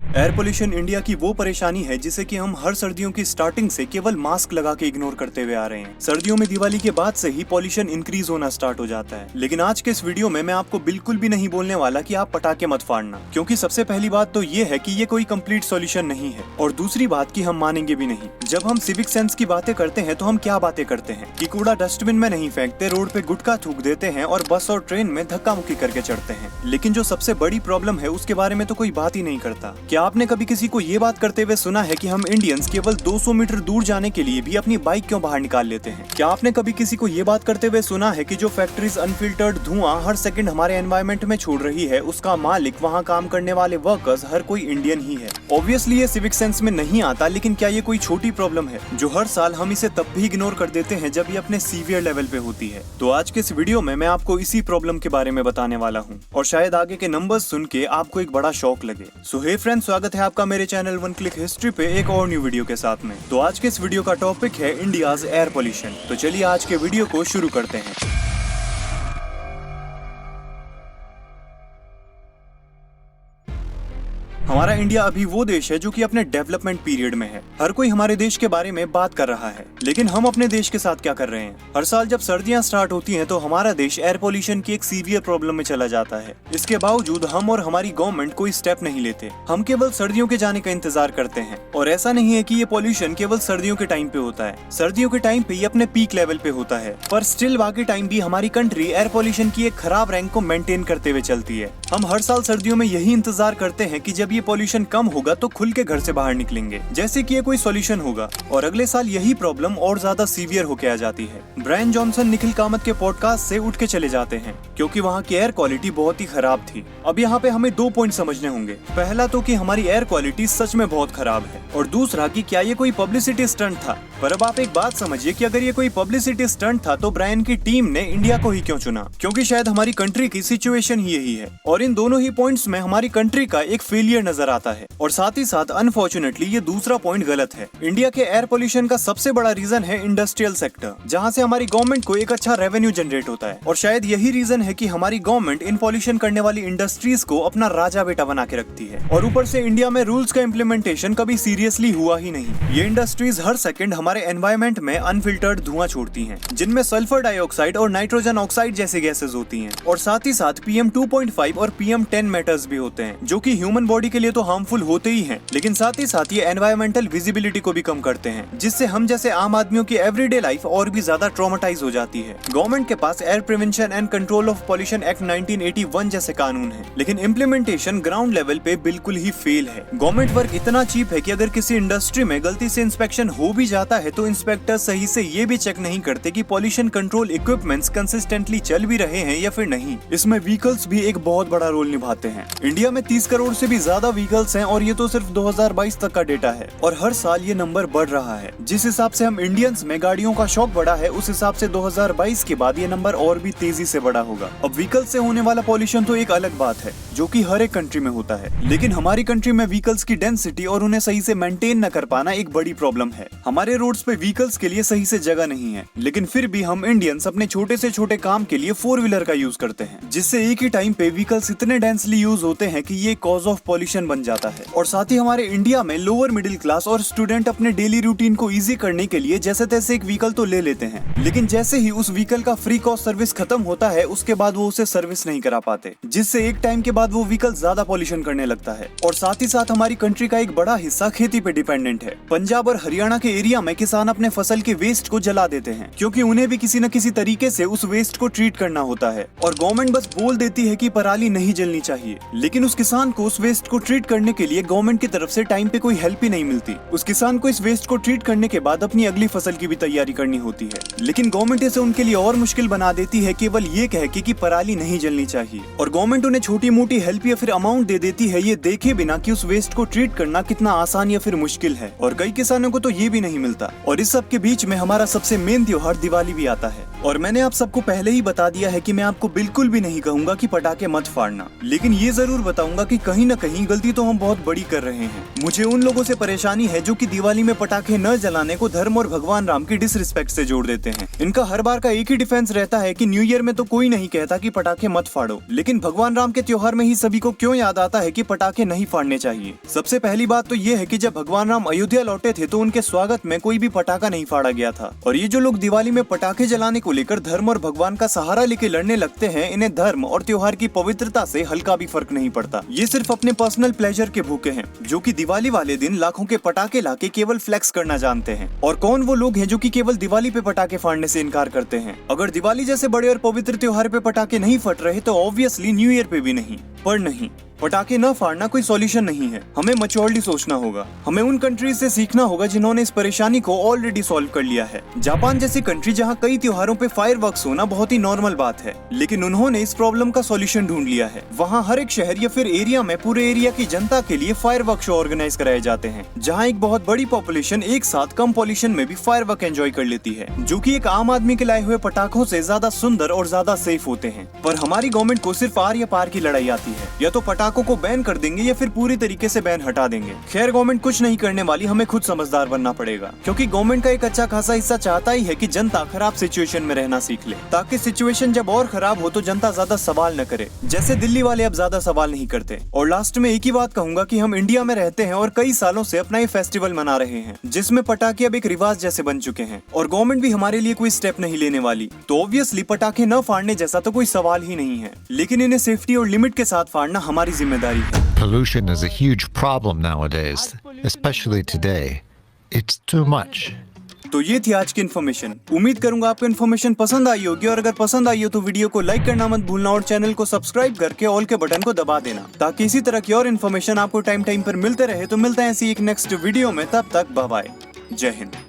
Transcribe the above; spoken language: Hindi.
एयर पोल्यूशन इंडिया की वो परेशानी है जिसे कि हम हर सर्दियों की स्टार्टिंग से केवल मास्क लगा के इग्नोर करते हुए आ रहे हैं। सर्दियों में दिवाली के बाद से ही पॉल्यूशन इंक्रीज होना स्टार्ट हो जाता है। लेकिन आज के इस वीडियो में मैं आपको बिल्कुल भी नहीं बोलने वाला कि आप पटाखे मत फाड़ना, क्योंकि सबसे पहली बात तो ये है कि ये कोई कंप्लीट सॉल्यूशन नहीं है, और दूसरी बात कि हम मानेंगे भी नहीं। जब हम सिविक सेंस की बातें करते हैं तो हम क्या बातें करते हैं कि कूड़ा डस्टबिन में नहीं फेंकते, रोड पे गुटखा थूक देते हैं और बस और ट्रेन में धक्का मुक्की करके चढ़ते हैं। लेकिन जो सबसे बड़ी प्रॉब्लम है उसके बारे में तो कोई बात ही नहीं करता। क्या आपने कभी किसी को ये बात करते हुए सुना है कि हम इंडियंस केवल 200 मीटर दूर जाने के लिए भी अपनी बाइक क्यों बाहर निकाल लेते हैं? क्या आपने कभी किसी को ये बात करते हुए सुना है कि जो फैक्ट्रीज अनफिल्टर्ड धुआं हर सेकंड हमारे एनवायरमेंट में छोड़ रही है, उसका मालिक, वहाँ काम करने वाले वर्कर्स हर कोई इंडियन ही है? ऑब्वियसली ये सिविक सेंस में नहीं आता, लेकिन क्या ये कोई छोटी प्रॉब्लम है जो हर साल हम इसे तब भी इग्नोर कर देते हैं जब ये अपने सीवियर लेवल पे होती है? तो आज के इस वीडियो में मैं आपको इसी प्रॉब्लम के बारे में बताने वाला हूँ, और शायद आगे के नंबर्स सुन के आपको एक बड़ा शॉक लगे। सो हे फ्रेंड्स, स्वागत है आपका मेरे चैनल वन क्लिक हिस्ट्री पे एक और न्यू वीडियो के साथ में। तो आज के इस वीडियो का टॉपिक है इंडियाज एयर पोल्यूशन। तो चलिए आज के वीडियो को शुरू करते हैं। हमारा इंडिया अभी वो देश है जो कि अपने डेवलपमेंट पीरियड में है। हर कोई हमारे देश के बारे में बात कर रहा है, लेकिन हम अपने देश के साथ क्या कर रहे हैं? हर साल जब सर्दियां स्टार्ट होती हैं तो हमारा देश एयर पोल्यूशन की एक सीवियर प्रॉब्लम में चला जाता है। इसके बावजूद हम और हमारी गवर्नमेंट कोई स्टेप नहीं लेते। हम केवल सर्दियों के जाने का इंतजार करते हैं, और ऐसा नहीं है कि ये पोल्यूशन केवल सर्दियों के टाइम पे होता है। सर्दियों के टाइम पे ये अपने पीक लेवल पे होता है, पर स्टिल बाकी टाइम भी हमारी कंट्री एयर पोल्यूशन की एक खराब रैंक को मेंटेन करते हुए चलती है। हम हर साल सर्दियों में यही इंतजार करते हैं कि जब ये पोल्यूशन कम होगा तो खुल के घर से बाहर निकलेंगे, जैसे कि ये कोई सॉल्यूशन होगा, और अगले साल यही प्रॉब्लम और ज्यादा सीवियर होके आ जाती है। ब्रायन जॉनसन निखिल कामत के पॉडकास्ट से उठ के चले जाते हैं क्योंकि वहाँ की एयर क्वालिटी बहुत ही खराब थी। अब यहाँ पे हमें 2 पॉइंट समझने होंगे। पहला तो कि हमारी एयर क्वालिटी सच में बहुत खराब है, और दूसरा कि क्या ये कोई पब्लिसिटी स्टंट था। पर अब आप एक बात समझिए कि अगर ये कोई पब्लिसिटी स्टंट था तो ब्रायन की टीम ने इंडिया को ही क्यों चुना? क्योंकि शायद हमारी कंट्री की सिचुएशन ही यही है, और इन दोनों ही पॉइंट्स में हमारी कंट्री का एक फेलियर नजर आता है। और साथ ही साथ अनफॉर्चुनेटली ये दूसरा पॉइंट गलत है। इंडिया के एयर पोल्यूशन का सबसे बड़ा रीजन है इंडस्ट्रियल सेक्टर, जहाँ से हमारी गवर्नमेंट को एक अच्छा रेवेन्यू जनरेट होता है। और शायद यही रीजन है कि हमारी गवर्नमेंट इन पोल्यूशन करने वाली इंडस्ट्रीज को अपना राजा बेटा बना के रखती है। और ऊपर से इंडिया में रूल्स का इम्प्लीमेंटेशन कभी सीरियसली हुआ ही नहीं। ये इंडस्ट्रीज हर सेकंड हमारे एनवायरमेंट में अनफिल्टर्ड धुआं छोड़ती हैं, जिनमें सल्फर डाइऑक्साइड और नाइट्रोजन ऑक्साइड जैसे गैसेज होती हैं। और साथ ही साथ PM 2.5 और PM 10 मैटर्स भी होते हैं, जो कि ह्यूमन बॉडी के लिए तो हार्मफुल होते ही हैं, लेकिन साथ ही साथ ये एनवायरमेंटल विजिबिलिटी को भी कम करते हैं, जिससे हम जैसे आम आदमियों की एवरीडे लाइफ और भी ज्यादा ट्रॉमेटाइज हो जाती है। गवर्नमेंट के पास air prevention and control of pollution act 1981 जैसे कानून है, लेकिन इम्प्लीमेंटेशन ग्राउंड लेवल पे बिल्कुल ही फेल है। गवर्नमेंट वर्क इतना चीप है कि अगर किसी इंडस्ट्री में गलती से इंस्पेक्शन हो भी जाता है तो इंस्पेक्टर सही से ये भी चेक नहीं करते कि पॉल्यूशन कंट्रोल इक्विपमेंट्स कंसिस्टेंटली चल भी रहे हैं या फिर नहीं। इसमें व्हीकल्स भी एक बहुत बड़ा रोल निभाते हैं। इंडिया में 30 करोड़ से भी ज्यादा व्हीकल्स हैं, और ये तो सिर्फ 2022 तक का डेटा है, और हर साल ये नंबर बढ़ रहा है। जिस हिसाब से हम इंडियंस में गाड़ियों का शौक बढ़ा है, उस हिसाब से 2022 के बाद ये नंबर और भी तेजी से बढ़ा होगा। अब व्हीकल से होने वाला पॉल्यूशन तो एक अलग बात है, जो कि हर एक कंट्री में होता है, लेकिन हमारी कंट्री में व्हीकल्स की डेंसिटी और उन्हें सही से मेंटेन न कर पाना एक बड़ी प्रॉब्लम है। हमारे रोड्स पे व्हीकल्स के लिए सही से जगह नहीं है, लेकिन फिर भी हम इंडियंस अपने छोटे से छोटे काम के लिए 4 व्हीलर का यूज करते हैं, जिससे एक ही टाइम पे व्हीकल्स इतने डेंसली यूज होते हैं कि ये कॉज ऑफ पॉल्यूशन बन जाता है। और साथ ही हमारे इंडिया में लोअर मिडिल क्लास और स्टूडेंट अपने डेली रूटीन को इजी करने के लिए जैसे तैसे एक व्हीकल तो ले लेते हैं, लेकिन जैसे ही उस व्हीकल का फ्री कॉस्ट सर्विस खत्म होता है, उसके बाद वो उसे सर्विस नहीं करा पाते, जिससे एक टाइम के बाद वो व्हीकल ज्यादा पॉल्यूशन करने लगता है। और साथ ही साथ हमारी कंट्री का एक बड़ा हिस्सा खेती पे डिपेंडेंट है। पंजाब और हरियाणा के एरिया में किसान अपने फसल के वेस्ट को जला देते हैं, क्योंकि उन्हें भी किसी न किसी तरीके से उस वेस्ट को ट्रीट करना होता है। और गवर्नमेंट बस बोल देती है कि पराली नहीं जलनी चाहिए, लेकिन उस किसान को उस वेस्ट को ट्रीट करने के लिए गवर्नमेंट की तरफ से टाइम पे कोई हेल्प ही नहीं मिलती। उस किसान को इस वेस्ट को ट्रीट करने के बाद अपनी अगली फसल की भी तैयारी करनी होती है, लेकिन गवर्नमेंट इसे उनके लिए और मुश्किल बना देती है, केवल ये कह के कि पराली नहीं जलनी चाहिए। और गवर्नमेंट उन्हें छोटी मोटी हेल्प या फिर अमाउंट दे देती है, ये देखे बिना कि उस वेस्ट को ट्रीट करना कितना आसान या फिर मुश्किल है। और कई किसानों को तो ये भी नहीं मिलता मिलता। और इस सब के बीच में हमारा सबसे मेन त्योहार दिवाली भी आता है। और मैंने आप सबको पहले ही बता दिया है कि मैं आपको बिल्कुल भी नहीं कहूंगा कि पटाखे मत फाड़ना, लेकिन ये जरूर बताऊंगा कि कहीं न कहीं गलती तो हम बहुत बड़ी कर रहे हैं। मुझे उन लोगों से परेशानी है जो कि दिवाली में पटाखे न जलाने को धर्म और भगवान राम की डिसरिस्पेक्ट से जोड़ देते हैं। इनका हर बार का एक ही डिफेंस रहता है कि न्यू ईयर में तो कोई नहीं कहता कि पटाखे मत फाड़ो, लेकिन भगवान राम के त्योहार में ही सभी को क्यों याद आता है कि पटाखे नहीं फाड़ने चाहिए। सबसे पहली बात तो ये है कि जब भगवान राम अयोध्या लौटे थे तो उनके स्वागत में कोई भी पटाखा नहीं फाड़ा गया था। और ये जो लोग दिवाली में पटाखे जलाने को लेकर धर्म और भगवान का सहारा लेके लड़ने लगते हैं, इन्हें धर्म और त्योहार की पवित्रता से हल्का भी फर्क नहीं पड़ता। ये सिर्फ अपने पर्सनल प्लेजर के भूखे हैं, जो कि दिवाली वाले दिन लाखों के पटाखे लाके केवल फ्लेक्स करना जानते हैं। और कौन वो लोग हैं जो कि केवल दिवाली पे पटाखे फाड़ने से इनकार करते हैं। अगर दिवाली जैसे बड़े और पवित्र त्योहार पे पटाखे नहीं फट रहे तो ऑब्वियसली न्यू ईयर पे भी नहीं। पर नहीं, पटाखे न फाड़ना कोई सॉल्यूशन नहीं है। हमें मैच्योरली सोचना होगा। हमें उन कंट्रीज से सीखना होगा जिन्होंने इस परेशानी को ऑलरेडी सॉल्व कर लिया है। जापान जैसी कंट्री जहां कई त्योहारों पे फायरवर्क्स होना बहुत ही नॉर्मल बात है, लेकिन उन्होंने इस प्रॉब्लम का सॉल्यूशन ढूंढ लिया है। वहां हर एक शहर या फिर एरिया में पूरे एरिया की जनता के लिए फायरवर्क शो ऑर्गेनाइज कराए जाते हैं, जहाँ एक बहुत बड़ी पॉपुलेशन एक साथ कम पॉल्यूशन में भी फायरवर्क एंजॉय कर लेती है, जो की एक आम आदमी के लाए हुए पटाखों से ज्यादा सुंदर और ज्यादा सेफ होते हैं। पर हमारी गवर्नमेंट को सिर्फ आर या पार की लड़ाई आती है, या तो पटाखों को बैन कर देंगे या फिर पूरी तरीके से बैन हटा देंगे। खैर, गवर्नमेंट कुछ नहीं करने वाली, हमें खुद समझदार बनना पड़ेगा, क्योंकि गवर्नमेंट का एक अच्छा खासा हिस्सा चाहता ही है कि जनता खराब सिचुएशन में रहना सीख ले, ताकि सिचुएशन जब और खराब हो तो जनता ज्यादा सवाल न करे, जैसे दिल्ली वाले अब ज्यादा सवाल नहीं करते। और लास्ट में एक ही बात कहूंगा कि हम इंडिया में रहते हैं और कई सालों से अपना ये फेस्टिवल मना रहे हैं, जिसमें पटाखे अब एक रिवाज जैसे बन चुके हैं, और गवर्नमेंट भी हमारे लिए कोई स्टेप नहीं लेने वाली। तो ऑब्वियसली पटाखे न फाड़ने जैसा तो कोई सवाल ही नहीं है, लेकिन इन्हें सेफ्टी और लिमिट के साथ फाड़ना हमारी जिम्मेदारी है। Pollution is a huge problem nowadays, especially today. It's too much. तो ये थी आज की इन्फॉर्मेशन। उम्मीद करूंगा आपको इन्फॉर्मेशन पसंद आई होगी, और अगर पसंद आई हो तो वीडियो को लाइक करना मत भूलना और चैनल को सब्सक्राइब करके ऑल के बटन को दबा देना, ताकि इसी तरह की और इन्फॉर्मेशन आपको टाइम टाइम पर मिलते रहे। तो मिलते हैं ऐसी एक नेक्स्ट वीडियो में, तब तक बाय बाय, जय हिंद।